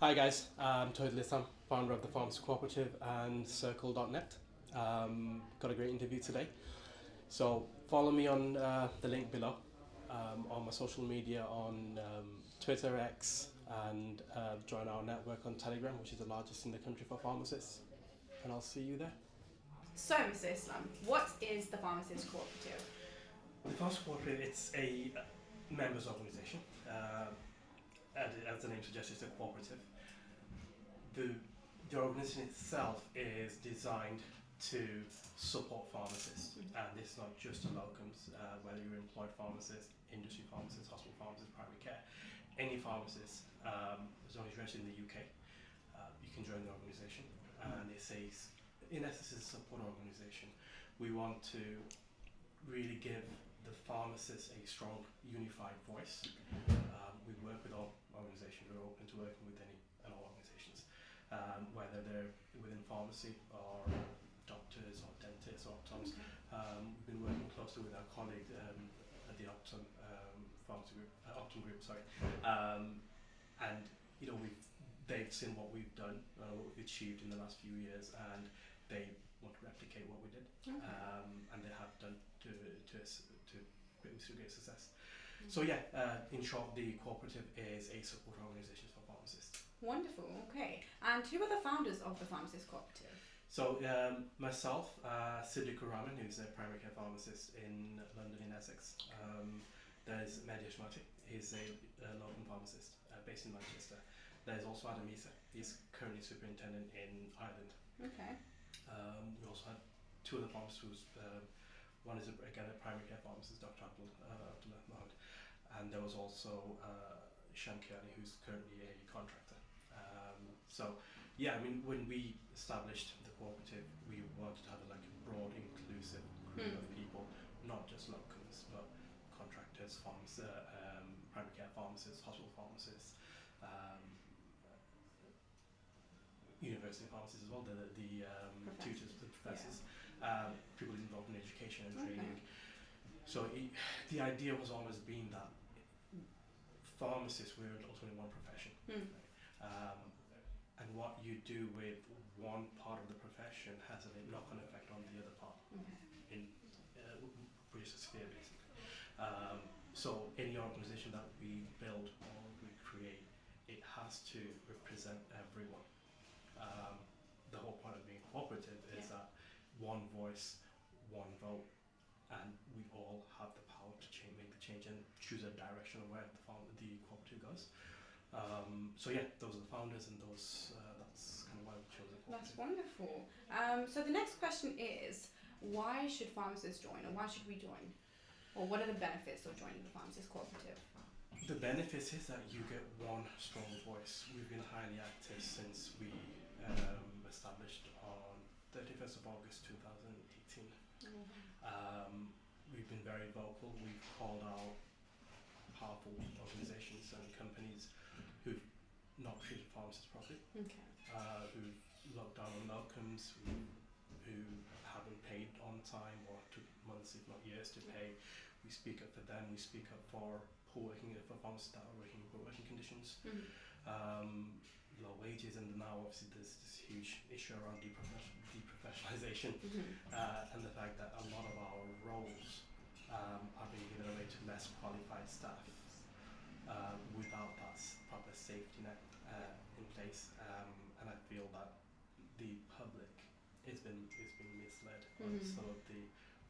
Hi guys, I'm Tohidul Islam, founder of the Pharmacist Cooperative and Syrkle.net. Got a great interview today. So follow me on the link below on my social media on Twitter, X, and join our network on Telegram, which is the largest in the country for pharmacists. And I'll see you there. So, Mr. Islam, what is the Pharmacist Cooperative? The Pharmacist Cooperative, it's a members organisation. As the name suggests, it's a cooperative. The organisation itself is designed to support pharmacists, and this is not just a locums, whether you're employed pharmacist, industry pharmacist, hospital pharmacist, primary care, any pharmacist, as long as you're registered in the UK, you can join the organisation. And it's in essence, it's a support organisation. We want to really give the pharmacist a strong, unified voice. We work with all organisations. We're open to working with any and all organisations, whether they're within pharmacy or doctors or dentists or optoms. We've been working closely with our colleague at the Optum Pharmacy Group, Optum Group, sorry, and they've seen what we've done, what we've achieved in the last few years, and they want to replicate what we did, and they have done to great success. So yeah, in short, the cooperative is a support organisation for pharmacists. Wonderful, okay. And who are the founders of the Pharmacist Cooperative? So myself, Siddiq Rahman, who's a primary care pharmacist in London in Essex. There's Mehdi Ashmati, he's a Locum pharmacist based in Manchester. There's also Adam Isa, he's currently superintendent in Ireland. Okay. We also have two other pharmacists. One is again a primary care pharmacist, Dr. Abdullah Mahmoud, and there was also Shamki Ali, who's currently a contractor. So yeah, I mean, when we established the cooperative, we wanted to have a broad, inclusive group of people, not just locums, but contractors, primary care pharmacists, hospital pharmacists, university pharmacists as well, the tutors, the professors, people involved in education and training. So the idea was always been that pharmacists were ultimately one profession. And what you do with one part of the profession has a knock-on effect on the other part in British sphere, basically. So any organisation that we build or we create, it has to represent everyone. The whole point of being cooperative is that one voice, one vote, and we all have the power to make the change and choose a direction of where the cooperative goes. So yeah, those are the founders, and that's kind of why we chose the cooperative. That's wonderful. So the next question is, why should pharmacists join, or why should we join? Or what are the benefits of joining the Pharmacist Cooperative? The benefits is that you get one strong voice. We've been highly active since we established on 31st of August 2018. We've been very vocal. We've called out powerful organisations and companies who've not treated pharmacists properly, who've looked down on locums, who haven't paid on time or took months, if not years, to pay. We speak up for them. We speak up for pharmacists that are working in poor working conditions, low wages, and now obviously there's this huge issue around deprofessionalisation, and the fact that a lot of our roles are being given away to less qualified staff without that proper safety net in place, and I feel that the public is being misled on some of the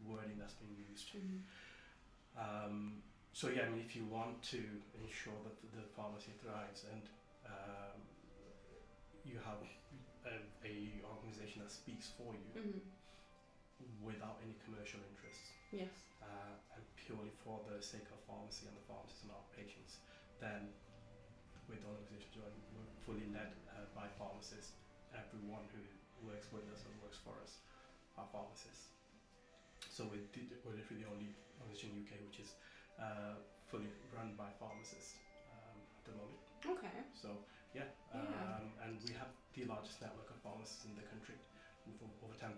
wording that's being used. So yeah, I mean, if you want to ensure that the pharmacy thrives and you have a organisation that speaks for you without any commercial interests, and purely for the sake of pharmacy and the pharmacists and our patients, then with the organisation we're fully led by pharmacists. Everyone who works with us and works for us are pharmacists. So we're literally the only organisation in the UK which is fully run by pharmacists at the moment. Okay. So yeah. And we have the largest network of pharmacists in the country, with over 10,000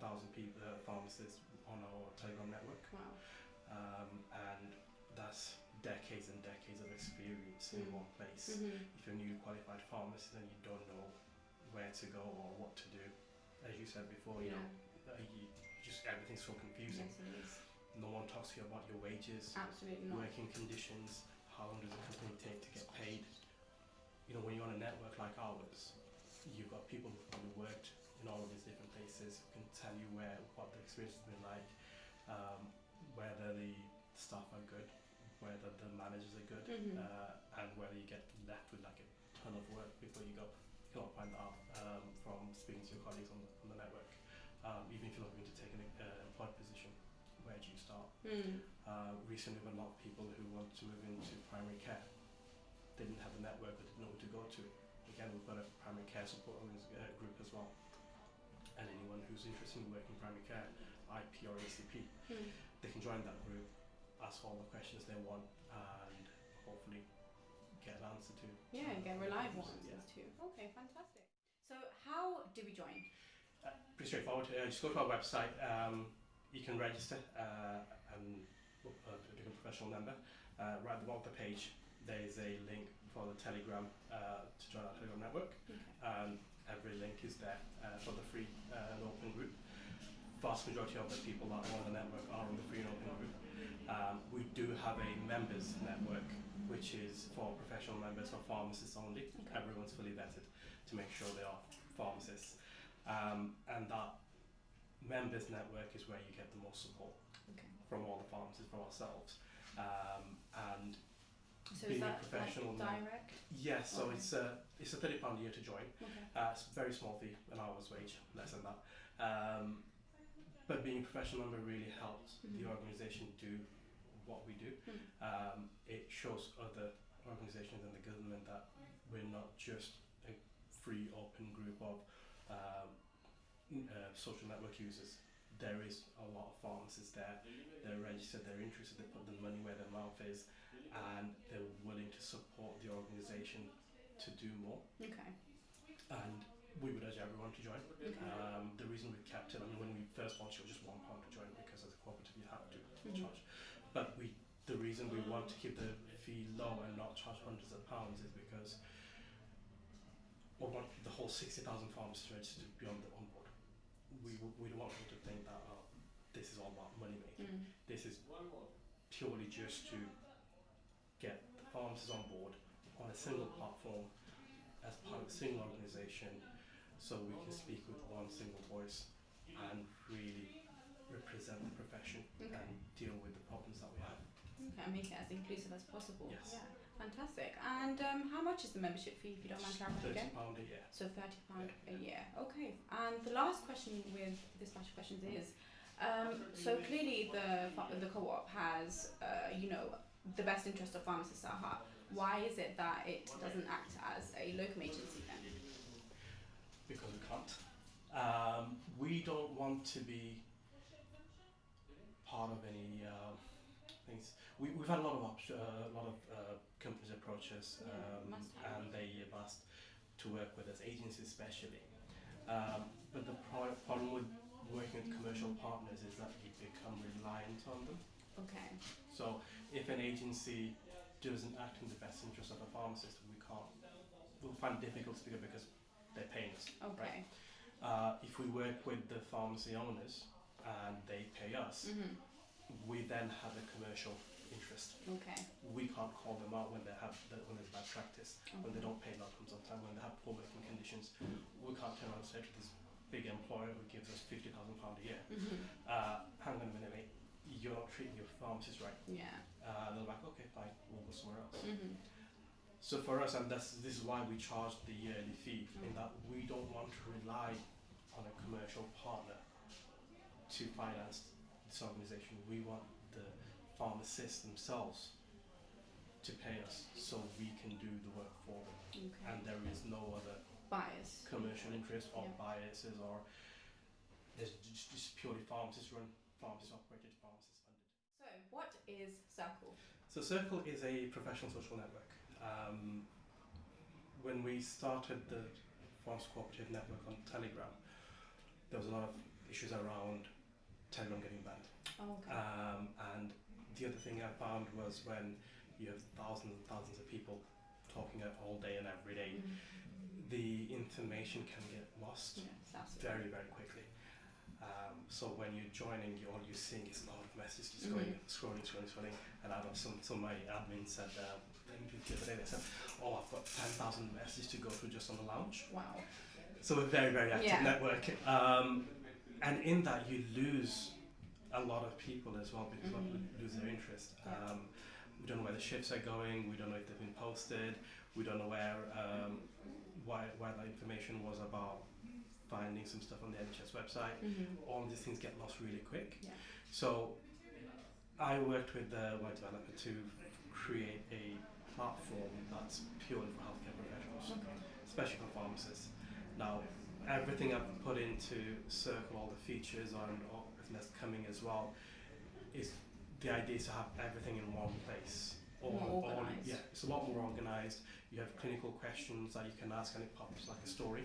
pharmacists on our Telegram network. Wow. And that's decades and decades of experience in one place. If you're a newly qualified pharmacist and you don't know where to go or what to do, as you said before, you know, you just everything's so confusing. Yes, it is. No one talks to you about your wages, Absolutely not. working conditions, how long does the company take to get paid. You know, when you're on a network like ours, you've got people who worked in all of these different places who can tell you what the experience has been like, whether the staff are good, whether the managers are good, and whether you get left with like a ton of work before you go. You can't find that out from speaking to your colleagues on the network. Even if you're looking to take an employed position, where do you start? Recently, with a lot of people who want to move into primary care, they didn't have a network, but didn't know who to go to. Again, we've got a primary care support group as well. And anyone who's interested in working in primary care, IP or ACP, they can join that group, ask all the questions they want, and hopefully get an answer to. Yeah, get reliable answers too. Okay, fantastic. So how do we join? Pretty straightforward. Just go to our website. You can register and become a professional member. Right at the bottom of the page, there is a link for the Telegram to join our Telegram network. Every link is there for the free and open group. Vast majority of the people that are on the network are on the free and open group. We do have a members network, which is for professional members, for pharmacists only. Everyone's fully vetted to make sure they are pharmacists. And that members network is where you get the most support from all the pharmacists, from ourselves. And so being is a that professional like direct? Yes, so it's a £30 a year to join. It's a very small fee, an hour's wage, less than that. But being a professional member really helps the organisation do what we do. It shows other organisations and the government that we're not just a free open group of social network users. There is a lot of pharmacists there. They're registered, they're interested, they put the money where their mouth is, and they're willing to support the organisation to do more. And we would urge everyone to join. The reason we kept it, I mean, when we first launched it was just £1 to join, because as a cooperative you have to charge. But the reason we want to keep the fee low and not charge hundreds of pounds is because we want the whole 60,000 pharmacists registered to be on board. We don't want people to think that this is all about money making. This is purely just to get the pharmacists on board on a single platform as part of a single organisation, so we can speak with one single voice and really represent the profession and deal with the problems that we have. And make it as inclusive as possible. Yes. Yeah, fantastic. And how much is the membership fee, if you don't mind clarifying again? £30 a year. So £30 a year. Okay. And the last question with this batch of questions is, so clearly the CoOp has, the best interest of pharmacists at heart. Why is it that it doesn't act as a locum agency then? Because we can't. We don't want to be part of any things. We've had a lot of companies approach us, and they have asked to work with us, agencies especially. But the problem with working with commercial partners is that you become reliant on them. So if an agency doesn't act in the best interest of a pharmacist, we'll find it difficult to do it because they're paying us. Right? If we work with the pharmacy owners and they pay us, we then have a commercial interest. We can't call them out when there's bad practice, when they don't pay locums on time, when they have poor working conditions. We can't turn around and say to this big employer who gives us £50,000 a year, hang on a minute, mate, you're not treating your pharmacist right. They're like, okay, fine, we'll go somewhere else. So for us, and this is why we charge the yearly fee, in that we don't want to rely on a commercial partner to finance this organisation. We want the pharmacists themselves to pay us so we can do the work for them. And there is no other bias, commercial interest or biases, or there's just purely pharmacist run, pharmacist operated, pharmacist funded. So what is Syrkle? So Syrkle is a professional social network. When we started the Pharmacist Cooperative network on Telegram, there was a lot of issues around Telegram getting banned. And the other thing I found was when you have thousands and thousands of people talking all day and every day. The information can get lost very, very quickly. So when you're joining, all you're seeing is a lot of messages just going, scrolling. And out of some of my admins said, the other day they said, oh, I've got 10,000 messages to go through just on the lounge. Wow. So a very, very active network. And in that you lose a lot of people as well because people lose their interest. We don't know where the shifts are going, we don't know if they've been posted, we don't know where that information was about finding some stuff on the NHS website. All of these things get lost really quick. So I worked with my developer to create a platform that's purely for healthcare professionals, especially for pharmacists. Now, everything I've put into Syrkle, all the features and everything that's coming as well, is the idea is to have everything in one place. It's a lot more organized. You have clinical questions that you can ask and it pops like a story,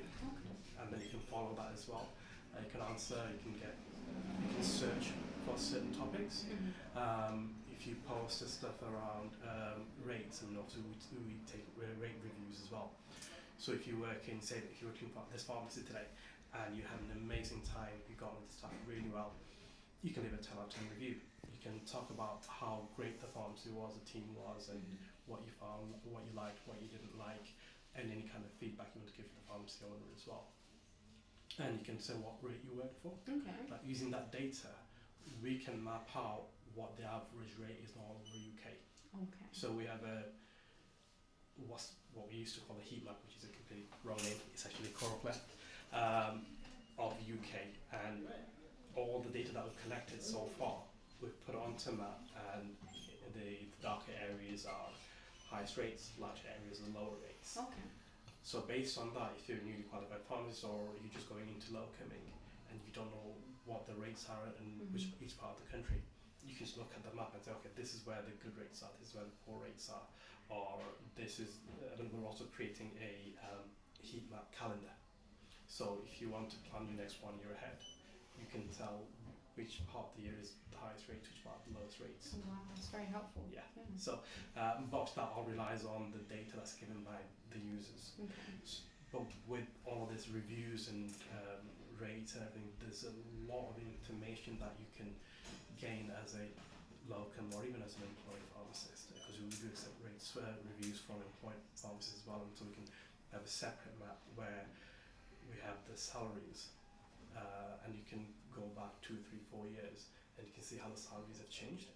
and then you can follow that as well. You can answer, you can search for certain topics. If you post stuff around rates, and also we take rate reviews as well. So if you work in, say, if you're working for this pharmacy today, and you have an amazing time, you got on with the staff really well, you can leave a 10 out of 10 review. You can talk about how great the pharmacy was, the team was, and what you found, what you liked, what you didn't like, and any kind of feedback you want to give the pharmacy owner as well. And you can say what rate you worked for. But using that data, we can map out what the average rate is all over UK. So we have what we used to call a heat map, which is a completely wrong name. It's actually a CoOp of UK, and all the data that we've collected so far, we've put onto map, and the darker areas are highest rates, larger areas are lower rates. So based on that, if you're a newly qualified pharmacist or you're just going into locuming and you don't know what the rates are in each part of the country, you can just look at the map and say, okay, this is where the good rates are, this is where the poor rates are, or this is, and we're also creating a heat map calendar. So if you want to plan your next 1 year ahead, you can tell which part of the year is the highest rate, which part the lowest rates. Wow, that's very helpful. So but that all relies on the data that's given by the users. But with all of these reviews and rates and everything, there's a lot of information that you can gain as a locum or even as an employed pharmacist, because we do accept rates reviews from employed pharmacists as well, and so we can have a separate map where we have the salaries, and you can go back 2, 3, 4 years and you can see how the salaries have changed.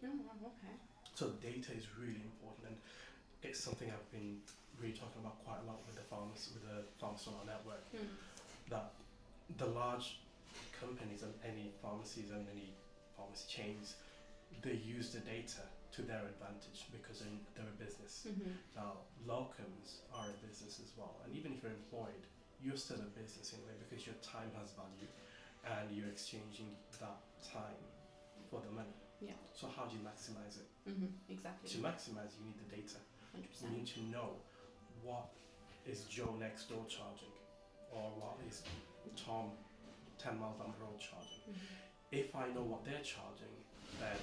So data is really important, and it's something I've been really talking about quite a lot with the pharmacist network. That the large companies and any pharmacies and any pharmacy chains, they use the data to their advantage because they're a business. Now locums are a business as well, and even if you're employed, you're still a business in a way because your time has value and you're exchanging that time for the money. So how do you maximize it? Exactly. To maximize, you need the data. 100%. You need to know what is Joe next door charging, or what is Tom 10 miles down the road charging. If I know what they're charging, then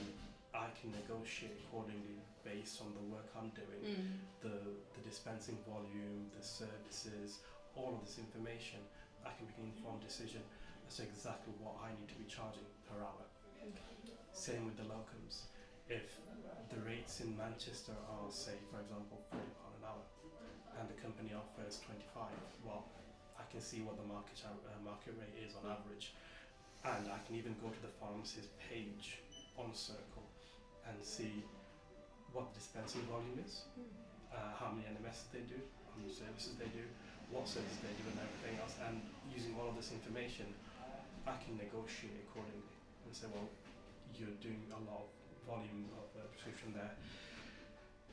I can negotiate accordingly based on the work I'm doing, the dispensing volume, the services, all of this information. I can make an informed decision as to exactly what I need to be charging per hour. Same with the locums. If the rates in Manchester are, say, for example, £40 an hour, and the company offers 25, well, I can see what the market rate is on average, and I can even go to the pharmacist page on Syrkle and see what the dispensing volume is, how many NMS they do, how many services they do, what services they do, and everything else. And using all of this information, I can negotiate accordingly and say, well, you're doing a lot of volume of prescription there,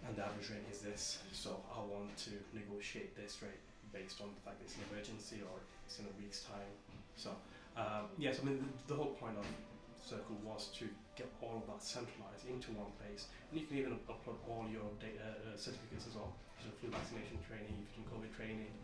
and the average rate is this, so I want to negotiate this rate based on the fact that it's an emergency or it's in a week's time. So yes, I mean the whole point of Syrkle was to get all of that centralized into one place, and you can even upload all your data certificates as well. So flu vaccination training, if you've done COVID training,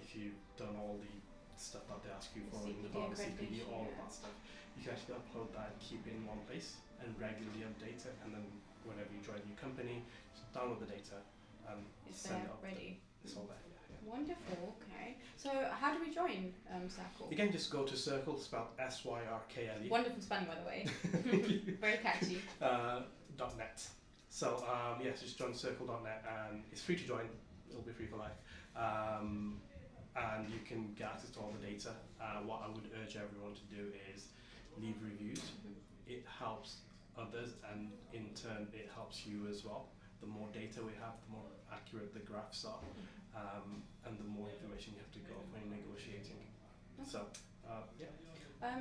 if you've done all the stuff that they ask you for in the CPD, all of that stuff, you can actually upload that and keep it in one place and regularly update it, and then whenever you join a new company, just download the data and It's send there it up. ready. It's all there. Yeah. Wonderful. Okay. So how do we join Syrkle? Again, just go to Syrkle, spelled Syrkle. Wonderful spelling, by the way. Very catchy. .net. So yes, just join Syrkle.net, and it's free to join. It'll be free for life, and you can get access to all the data. What I would urge everyone to do is leave reviews. It helps others, and in turn, it helps you as well. The more data we have, the more accurate the graphs are, and the more information you have to go when negotiating. So, yeah.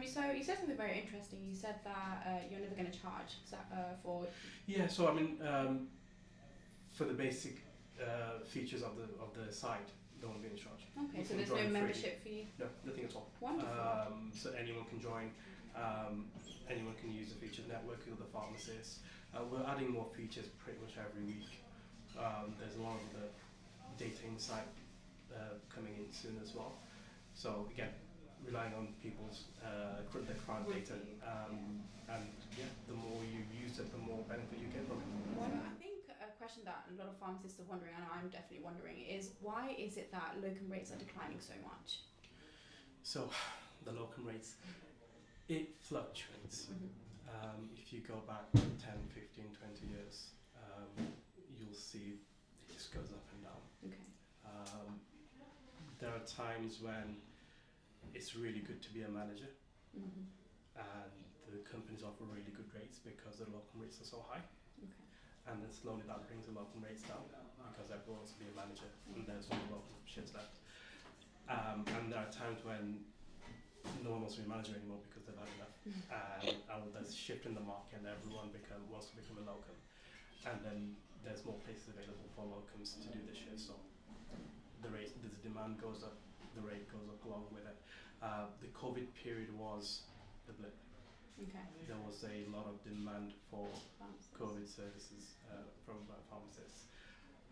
So you said something very interesting. You said that you're never going to charge for. Yeah. So I mean, for the basic features of the site, don't want to be in charge. Okay. So there's no membership fee. No, nothing at all. Wonderful. So anyone can join. Anyone can use the features network with the pharmacists. We're adding more features pretty much every week. There's a lot of the data insight coming in soon as well. So again, relying on people's the crowd data, and yeah, the more you use it, the more benefit you get from it. Well, I think a question that a lot of pharmacists are wondering, and I'm definitely wondering, is why is it that locum rates are declining so much? So the locum rates, it fluctuates. If you go back 10, 15, 20 years, you'll see it just goes up and down. Okay. There are times when it's really good to be a manager, and the companies offer really good rates because the locum rates are so high. Okay. And then slowly that brings the locum rates down because everyone wants to be a manager, and there's no locum shifts left. And there are times when no one wants to be a manager anymore because they've had enough. And there's a shift in the market, and everyone wants to become a locum. And then there's more places available for locums to do the shift. So the demand goes up, the rate goes up along with it. The COVID period was the blip. Okay. There was a lot of demand for Pharmacists. COVID services from pharmacists.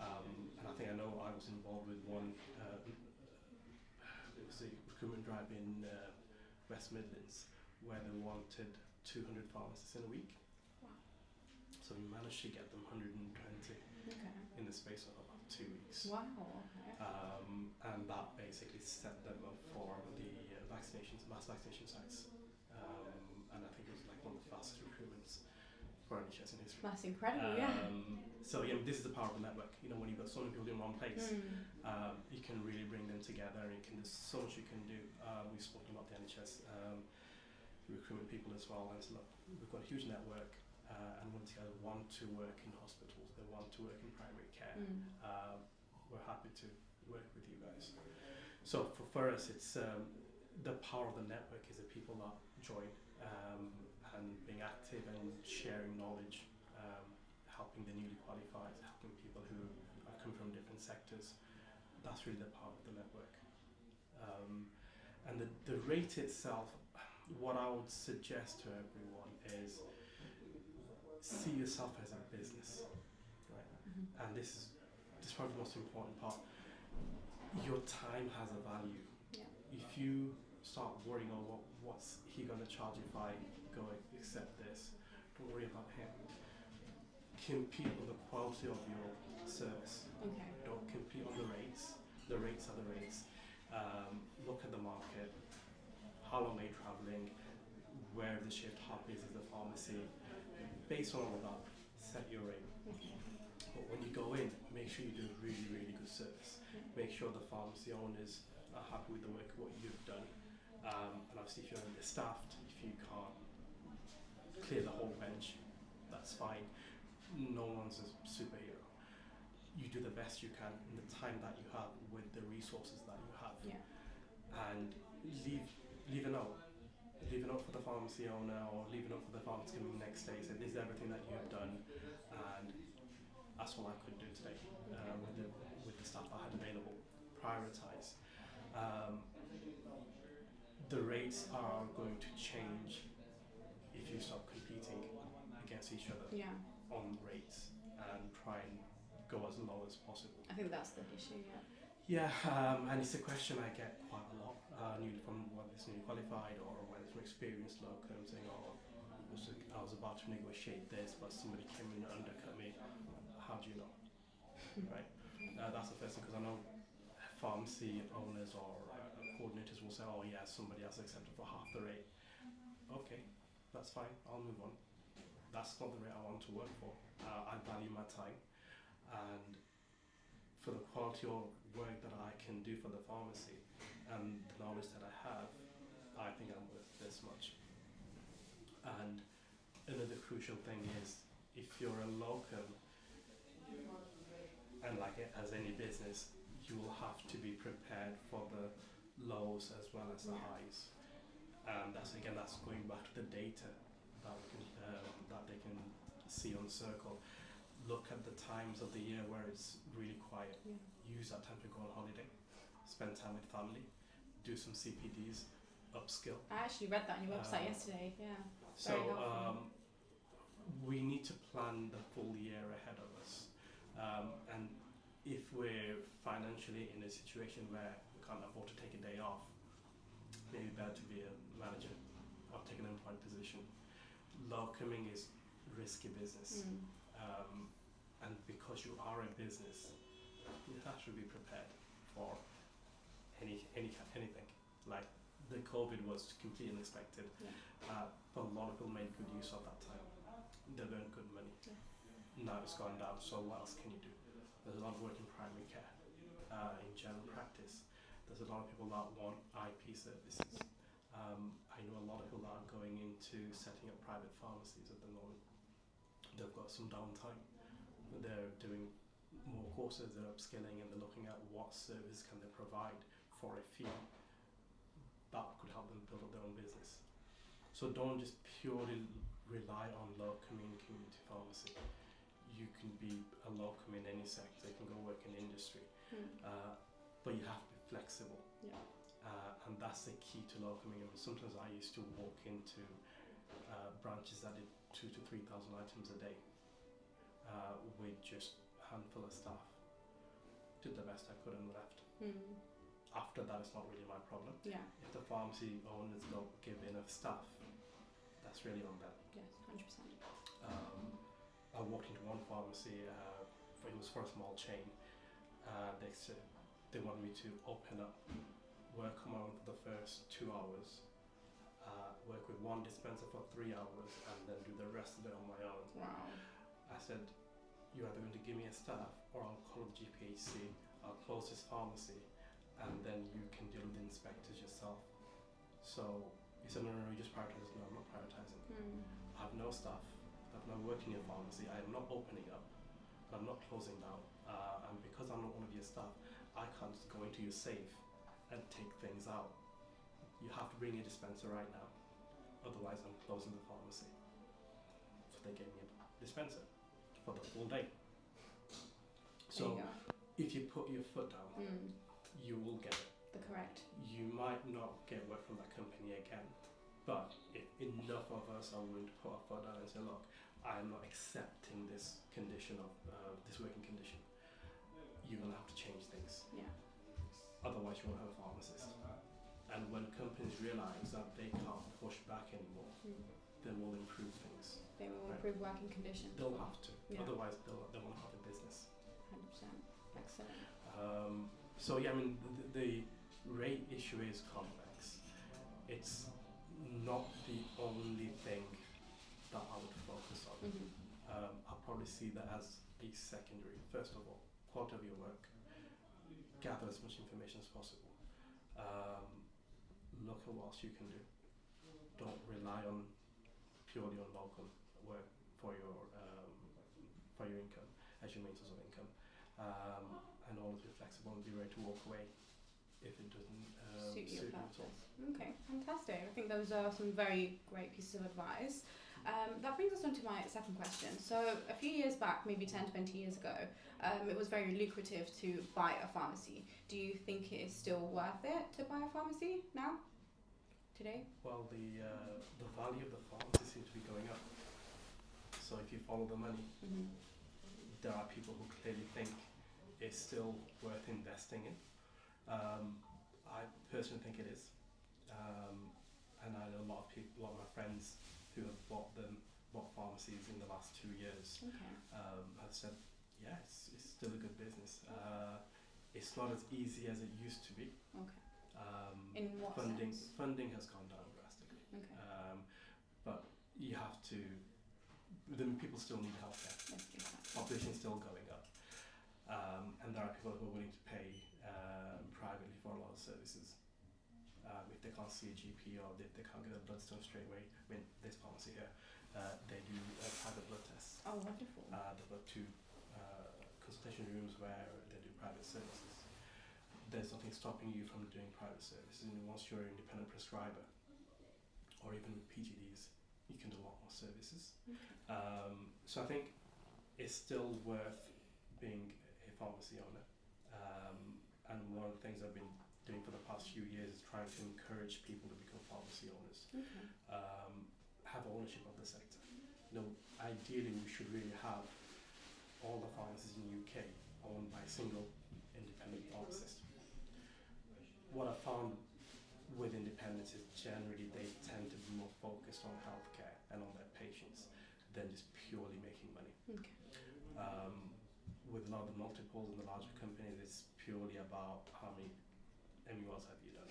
And I think I know I was involved with one, it was a recruitment drive in West Midlands where they wanted 200 pharmacists in a week. Wow. So we managed to get them 120 Okay. in the space of about 2 weeks. Wow. Okay. And that basically set them up for the mass vaccination sites. And I think it was like one of the fastest recruitments for NHS in history. That's incredible. Yeah. So yeah, this is the power of the network. You know, when you've got so many people in one place, you can really bring them together, and there's so much you can do. We've spoken about the NHS recruitment people as well, and so look, we've got a huge network, and once guys want to work in hospitals, they want to work in primary care. We're happy to work with you guys. So for us, it's the power of the network is the people that join, and being active and sharing knowledge, helping the newly qualified, helping people who are coming from different sectors. That's really the power of the network. And the rate itself, what I would suggest to everyone is see yourself as a business, right? And this is probably the most important part. Your time has a value. Yeah. If you start worrying on what's he going to charge if I go accept this, don't worry about him. Compete on the quality of your service. Okay. Don't compete on the rates. The rates are the rates. Look at the market. How long are you travelling? Where the shift, how busy is the pharmacy? Based on all of that, set your rate. But when you go in, make sure you do a really, really good service. Make sure the pharmacy owners are happy with the work, what you've done. And obviously if you're understaffed, if you can't clear the whole bench, that's fine. No one's a superhero. You do the best you can in the time that you have with the resources that you have. Yeah. And leave a note. Leave a note for the pharmacy owner, or leave a note for the pharmacist coming next day. Say, this is everything that you have done, and that's all I could do today with the staff I had available. Prioritise. The rates are going to change if you stop competing against each other on rates and try and go as low as possible. I think that's the issue. Yeah. Yeah, and it's a question I get quite a lot, from whether it's newly qualified or whether it's from experienced locums saying, oh, I was about to negotiate this, but somebody came in and undercut me. How do you know? Right? That's the first thing, because I know pharmacy owners or coordinators will say, oh yeah, somebody else accepted for half the rate. Okay, that's fine, I'll move on. That's not the rate I want to work for. I value my time, and for the quality of work that I can do for the pharmacy and the knowledge that I have, I think I'm worth this much. And another crucial thing is, if you're a locum, and like as any business, you will have to be prepared for the lows as well as the highs. And that's going back to the data that they can see on Circle. Look at the times of the year where it's really quiet. Use that time to go on holiday, spend time with family, do some CPDs, upskill. I actually read that on your website yesterday. Yeah. So we need to plan the full year ahead of us. And if we're financially in a situation where we can't afford to take a day off, maybe better to be a manager or take an employed position. Locuming is risky business. And because you are a business, you have to be prepared for anything. Like the COVID was completely unexpected, but a lot of people made good use of that time. They earned good money. Now it's gone down, so what else can you do? There's a lot of work in primary care, in general practice. There's a lot of people that want IP services. I know a lot of people that are going into setting up private pharmacies at the moment. They've got some downtime. They're doing more courses, they're upskilling, and they're looking at what service can they provide for a fee that could help them build up their own business. So don't just purely rely on locum in community pharmacy. You can be a locum in any sector, you can go work in industry, but you have to be flexible. And that's the key to locuming. I mean, sometimes I used to walk into branches that did 2,000 to 3,000 items a day with just a handful of staff. Did the best I could and left. After that, it's not really my problem. If the pharmacy owners don't give enough staff, that's really on them. Yes, 100%. I walked into one pharmacy, it was for a small chain. They wanted me to open up, work on my own for the first 2 hours, work with one dispenser for 3 hours, and then do the rest of it on my own. Wow. I said, you're either going to give me a staff, or I'll call the GPHC, I'll close this pharmacy, and then you can deal with the inspectors yourself. So he said, no, you just prioritize. No, I'm not prioritizing. I have no staff, I've no work in your pharmacy, I am not opening up, I'm not closing down, and because I'm not one of your staff, I can't just go into your safe and take things out. You have to bring a dispenser right now, otherwise I'm closing the pharmacy. So they gave me a dispenser for the full day. So if you put your foot down, you will get it. The correct. You might not get work from that company again, but if enough of us are willing to put our foot down and say, look, I am not accepting this condition of this working condition, you're going to have to change things. Otherwise you won't have a pharmacist. And when companies realise that they can't push back anymore, they will improve things. They will improve working conditions. They'll have to. Otherwise they won't have a business. 100%. Excellent. So yeah, I mean the rate issue is complex. It's not the only thing that I would focus on. I'll probably see that as a secondary. First of all, quality of your work. Gather as much information as possible. Look at what else you can do. Don't rely on purely on locum work for your income as your main source of income, and always be flexible and be ready to walk away if it doesn't suit you at all. Okay, fantastic. I think those are some very great pieces of advice. That brings us on to my second question. So a few years back, maybe 10, 20 years ago, it was very lucrative to buy a pharmacy. Do you think it is still worth it to buy a pharmacy now, today? Well, the value of the pharmacy seems to be going up. So if you follow the money, there are people who clearly think it's still worth investing in. I personally think it is. And I know a lot of my friends who have bought pharmacies in the last 2 years have said, yeah, it's still a good business. It's not as easy as it used to be. In what sense? Funding has gone down drastically. But you have to. People still need healthcare. Yes, exactly. Population's still going up, and there are people who are willing to pay privately for a lot of services. If they can't see a GP or if they can't get a blood stone straight away, I mean, this pharmacy here, they do private blood tests. Oh, wonderful. They've got 2 consultation rooms where they do private services. There's nothing stopping you from doing private services. And once you're an independent prescriber, or even with PGDs, you can do a lot more services. So I think it's still worth being a pharmacy owner. And one of the things I've been doing for the past few years is trying to encourage people to become pharmacy owners, have ownership of the sector. Ideally we should really have all the pharmacies in the UK owned by a single independent pharmacist. What I found with independents is generally they tend to be more focused on healthcare and on their patients than just purely making money. With a lot of the multiples in the larger companies, it's purely about how many MULs have you done,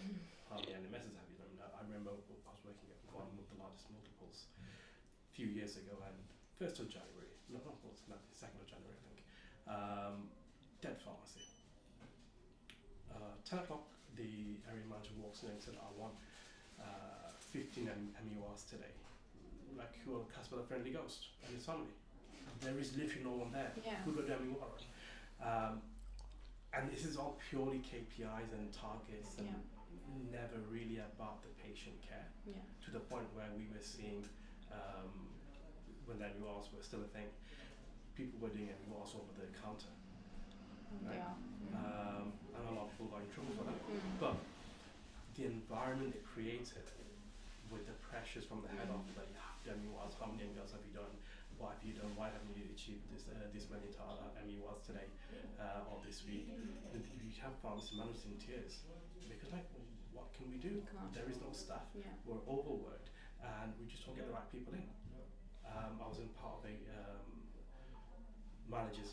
how many NMSs have you done. I remember I was working at one of the largest multiples a few years ago, and 1st of January, no, not 2nd of January, I think, dead pharmacy. 10 o'clock, the area manager walks in and said, I want 15 MURs today. Like, who will cast by the friendly ghost and his family? There is literally no one there. Who got the MUR? And this is all purely KPIs and targets and never really about the patient care. To the point where we were seeing, when the MURs were still a thing, people were doing MURs over the counter. Right? And a lot of people got in trouble for that. But the environment it created with the pressures from the head office that you have to MURs, how many MURs have you done? What have you done? Why haven't you achieved this many MURs today or this week? And you have pharmacy managers in tears because, like, what can we do? There is no staff. We're overworked, and we just don't get the right people in. I was in part of a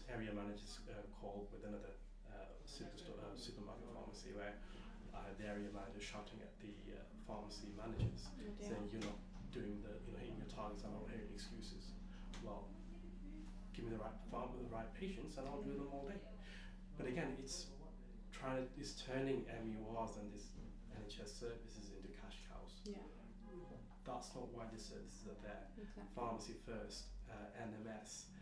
area managers call with another supermarket pharmacy where the area manager shouting at the pharmacy managers saying, you're not doing hitting your targets, I'm not hearing excuses. Well, give me the right farm with the right patients and I'll do them all day. But again, it's turning MURs and this NHS services into cash cows. That's not why the services are there. Pharmacy First, NMS,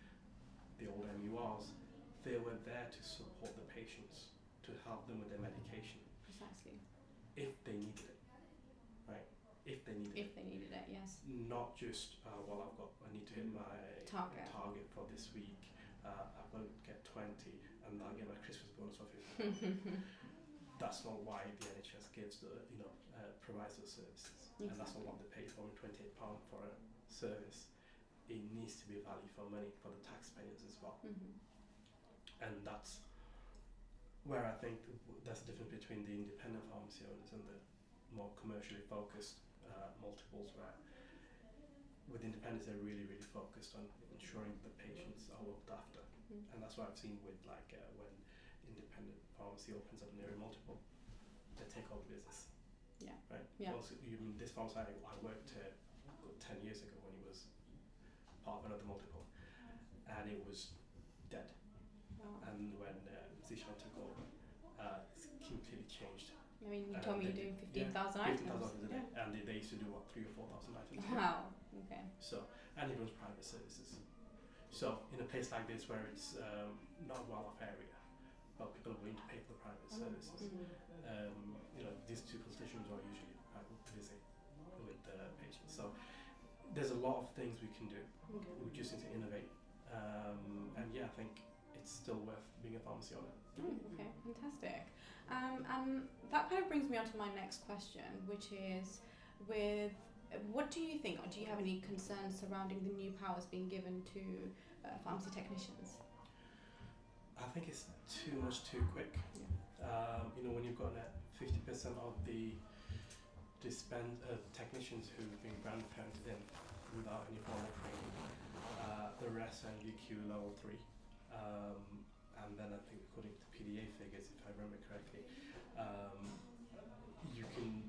the old MURs, they were there to support the patients, to help them with their medication. If they needed it, right? If they needed it, yes. Not just, I need to hit my target for this week. I've got to get 20 and I'll get my Christmas bonus of 50. That's not why the NHS provides those services. And that's not what they pay for, £28 for a service. It needs to be value for money for the taxpayers as well. And that's where I think that's the difference between the independent pharmacy owners and the more commercially focused multiples, where with independents they're really focused on ensuring the patients are looked after. And that's what I've seen with when independent pharmacy opens up an area multiple, they take over the business. Right? Also, this pharmacy I worked 10 years ago when it was part of another multiple, and it was dead. And when Zishan took over, it's completely changed. I mean, you told me you're doing 15,000 items. 15,000 a day, and they used to do 3,000 or 4,000 items. Wow. Okay. So, and it runs private services. So, in a place like this where it's not a well-off area, but people are willing to pay for the private services, these 2 constitutions are usually quite busy with the patients. So, there's a lot of things we can do. We just need to innovate, and I think it's still worth being a pharmacy owner. Okay, fantastic. And that kind of brings me on to my next question, which is what do you think, or do you have any concerns surrounding the new powers being given to pharmacy technicians? I think it's too much too quick. When you've got 50% of the technicians who've been grandparented in without any formal training. The rest are NVQ level 3. And then I think according to PDA figures, if I remember correctly, you can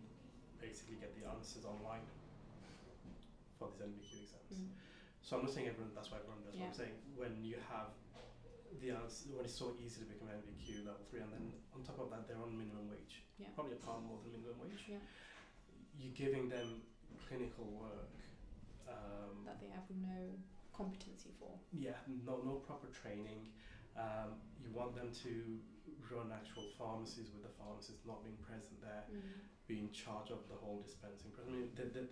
basically get the answers online for these NVQ exams. So I'm not saying that's why everyone does. What I'm saying, when you have the answer, when it's so easy to become NVQ level 3, and then on top of that they're on minimum wage, probably £1 more than minimum wage. You're giving them clinical work that they have no competency for. No proper training. You want them to run actual pharmacies with the pharmacist not being present there, be in charge of the whole dispensing. I mean, by their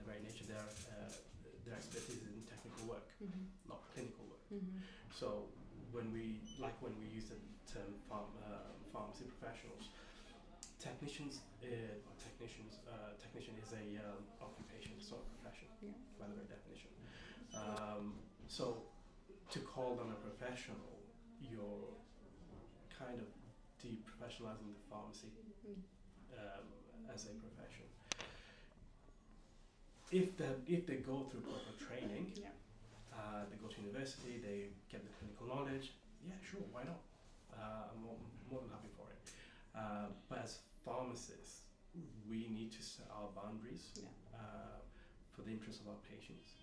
very nature, their expertise is in technical work, not clinical work. So when we use the term pharmacy professionals, technician is a occupation, it's not a profession by the very definition. So to call them a professional, you're kind of deprofessionalizing the pharmacy as a profession. If they go through proper training, they go to university, they get the clinical knowledge, sure, why not? I'm more than happy for it. But as pharmacists, we need to set our boundaries for the interest of our patients,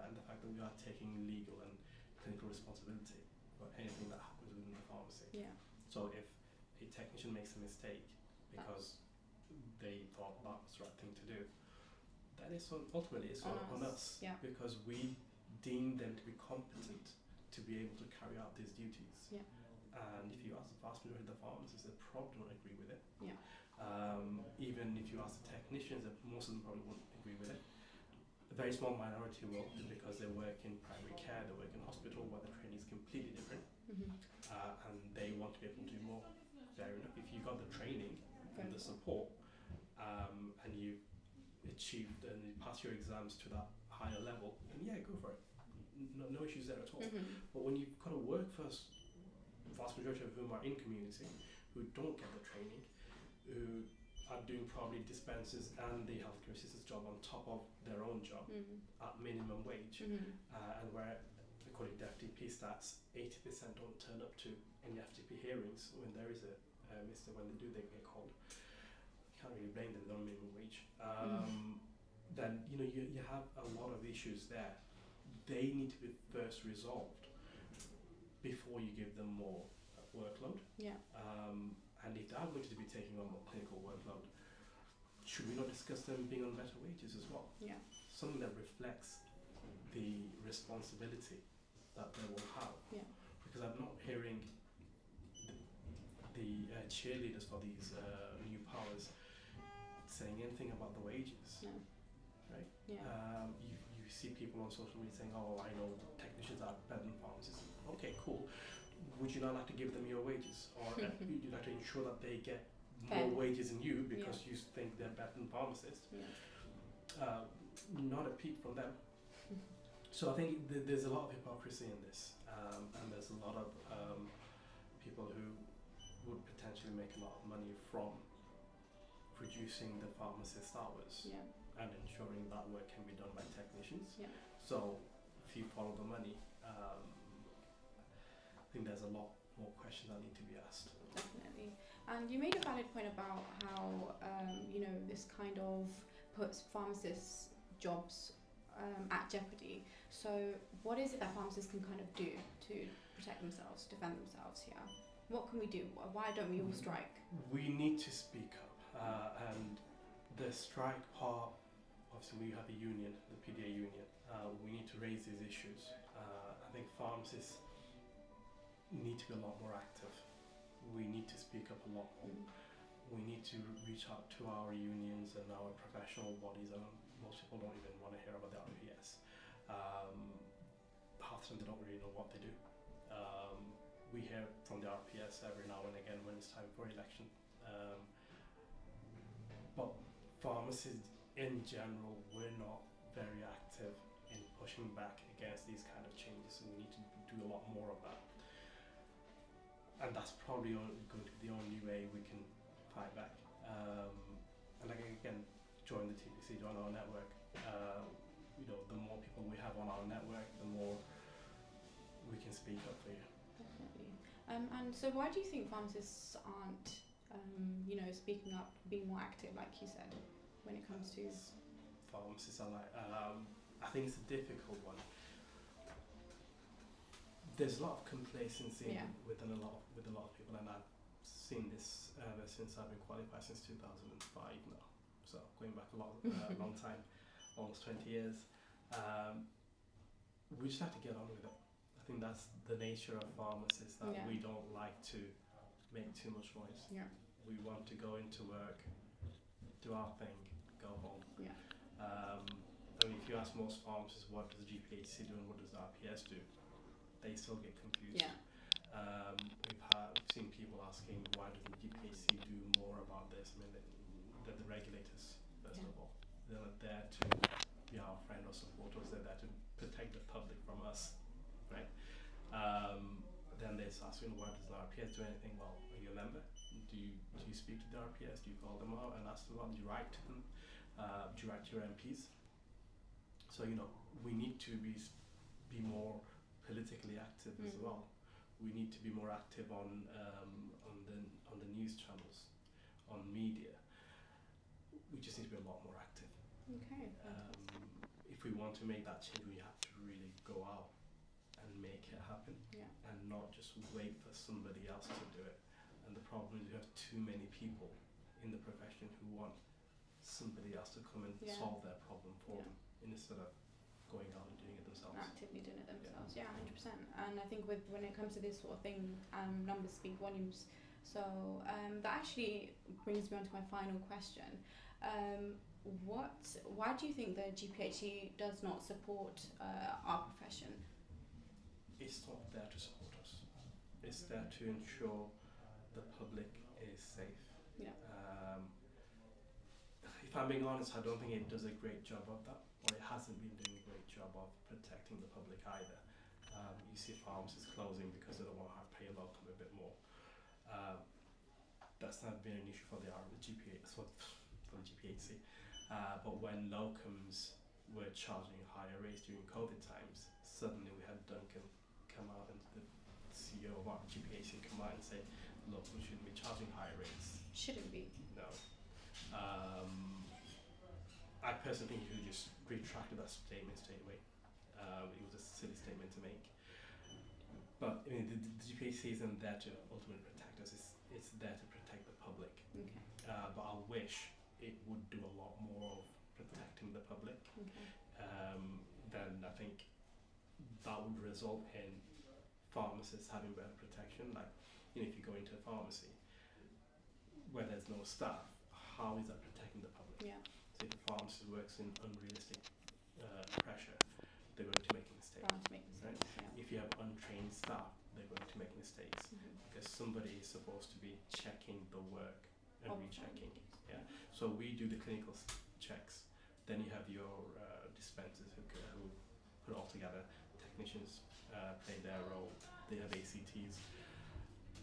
and the fact that we are taking legal and clinical responsibility for anything that happens within the pharmacy. So if a technician makes a mistake because they thought that was the right thing to do, that is ultimately it's on us, because we deem them to be competent to be able to carry out these duties. And if you ask the vast majority of the pharmacists, they probably don't agree with it. Even if you ask the technicians, most of them probably won't agree with it. A very small minority will, because they work in primary care, they work in hospital where the training is completely different, and they want to be able to do more. Fair enough. If you got the training and the support, and you achieved and you pass your exams to that higher level, then go for it. No issues there at all. But when you've got a workforce, vast majority of whom are in community, who don't get the training, who are doing probably dispensers and the healthcare assistant's job on top of their own job at minimum wage, and where, according to FTP stats, 80% don't turn up to any FTP hearings when there is a when they get called. You can't really blame them, they're on minimum wage. Then you have a lot of issues there. They need to be first resolved before you give them more workload. And if they are going to be taking on more clinical workload, should we not discuss them being on better wages as well? Something that reflects the responsibility that they will have. Because I'm not hearing the cheerleaders for these new powers saying anything about the wages. Right? You see people on social media saying, "Oh, I know technicians are better than pharmacists." Okay, cool. Would you not like to give them your wages, or would you like to ensure that they get more wages than you because you think they're better than pharmacists? Not a peep from them. So I think there's a lot of hypocrisy in this, and there's a lot of people who would potentially make a lot of money from reducing the pharmacist hours and ensuring that work can be done by technicians. So if you follow the money, I think there's a lot more questions that need to be asked. Definitely. And you made a valid point about how this kind of puts pharmacists' jobs at jeopardy. So what is it that pharmacists can kind of do to protect themselves, defend themselves here? What can we do? Why don't we all strike? We need to speak up, and the strike part, obviously we have a union, the PDA union. We need to raise these issues. I think pharmacists need to be a lot more active. We need to speak up a lot more. We need to reach out to our unions and our professional bodies, and most people don't even want to hear about the RPS. Half the time they don't really know what they do. We hear from the RPS every now and again when it's time for election. But pharmacists in general, we're not very active in pushing back against these kind of changes, and we need to do a lot more of that. And that's probably going to be the only way we can fight back. And join the TPC, join our network. The more people we have on our network, the more we can speak up for you. Definitely. And so why do you think pharmacists aren't, speaking up, being more active, like you said, when it comes to... Pharmacists are like, I think it's a difficult one. There's a lot of complacency within a lot of people, and I've seen this ever since I've been qualified since 2005 now. So going back a long time, almost 20 years. We just have to get on with it. I think that's the nature of pharmacists, that we don't like to make too much noise. Yeah. We want to go into work, do our thing, go home. Yeah. If you ask most pharmacists what does GPHC do and what does RPS do, they still get confused. Yeah. We've seen people asking, why doesn't GPHC do more about this? I mean, they're the regulators, first of all. They're not there to be our friend or supporters. They're there to protect the public from us, right? Then they start asking, why does the RPS do anything? Well, are you a member? Do you speak to the RPS? Do you call them out and ask them out? Do you write to them? Do you write to your MPs? So we need to be more politically active as well. We need to be more active on the news channels, on media. We just need to be a lot more active. Okay. If we want to make that change, we have to really go out and make it happen, and not just wait for somebody else to do it. And the problem is we have too many people in the profession who want somebody else to come and solve their problem for them, instead of going out and doing it themselves. Actively doing it themselves, 100%. And I think when it comes to this sort of thing, numbers speak volumes. So that actually brings me on to my final question. Why do you think the GPHC does not support our profession? It's not there to support us. It's there to ensure the public is safe. Yeah. If I'm being honest, I don't think it does a great job of that, or it hasn't been doing a great job of protecting the public either. You see pharmacists closing because they don't want to pay a locum a bit more. That's not been an issue for the GPHC. But when locums were charging higher rates during COVID times, suddenly we had Duncan come out, and the CEO of our GPHC come out and say, look, we shouldn't be charging higher rates. Shouldn't be. No. I personally think he should have just retracted that statement straight away. It was a silly statement to make. But the GPHC isn't there to ultimately protect us. It's there to protect the public. Okay. But I wish it would do a lot more of protecting the public. Okay. Then I think that would result in pharmacists having better protection. Like, if you go into a pharmacy where there's no staff, how is that protecting the public? Yeah. So if a pharmacist works in unrealistic pressure, they're going to make mistakes. Right? If you have untrained staff, they're going to make mistakes, because somebody is supposed to be checking the work and rechecking. Yeah. So we do the clinical checks. Then you have your dispensers who put it all together. Technicians play their role. They have ACTs.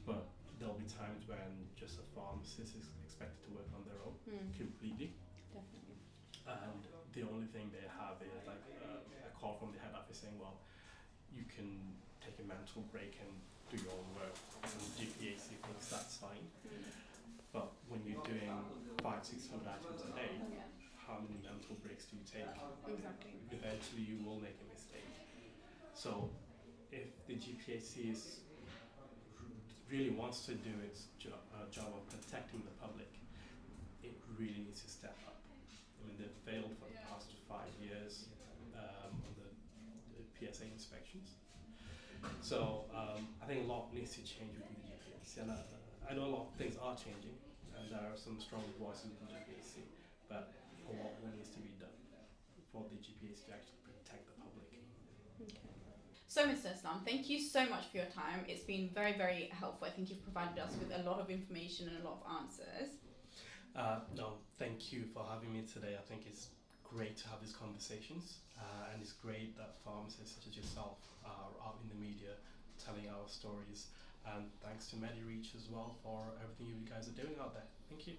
But there'll be times when just a pharmacist is expected to work on their own completely. Definitely. And the only thing they have is like a call from the head office saying, well, you can take a mental break and do your own work. And GPHC thinks that's fine. But when you're doing 500-600 items a day, how many mental breaks do you take? Exactly. Eventually you will make a mistake. So if the GPHC really wants to do its job of protecting the public, it really needs to step up. I mean, they've failed for the past 5 years on the PSA inspections. So I think a lot needs to change within the GPHC. And I know a lot of things are changing, and there are some strong voices within the GPHC, but a lot more needs to be done for the GPHC to actually protect the public. Okay. So, Mr. Islam, thank you so much for your time. It's been very, very helpful. I think you've provided us with a lot of information and a lot of answers. No, thank you for having me today. I think it's great to have these conversations, and it's great that pharmacists such as yourself are out in the media telling our stories. And thanks to MediReach as well for everything you guys are doing out there. Thank you.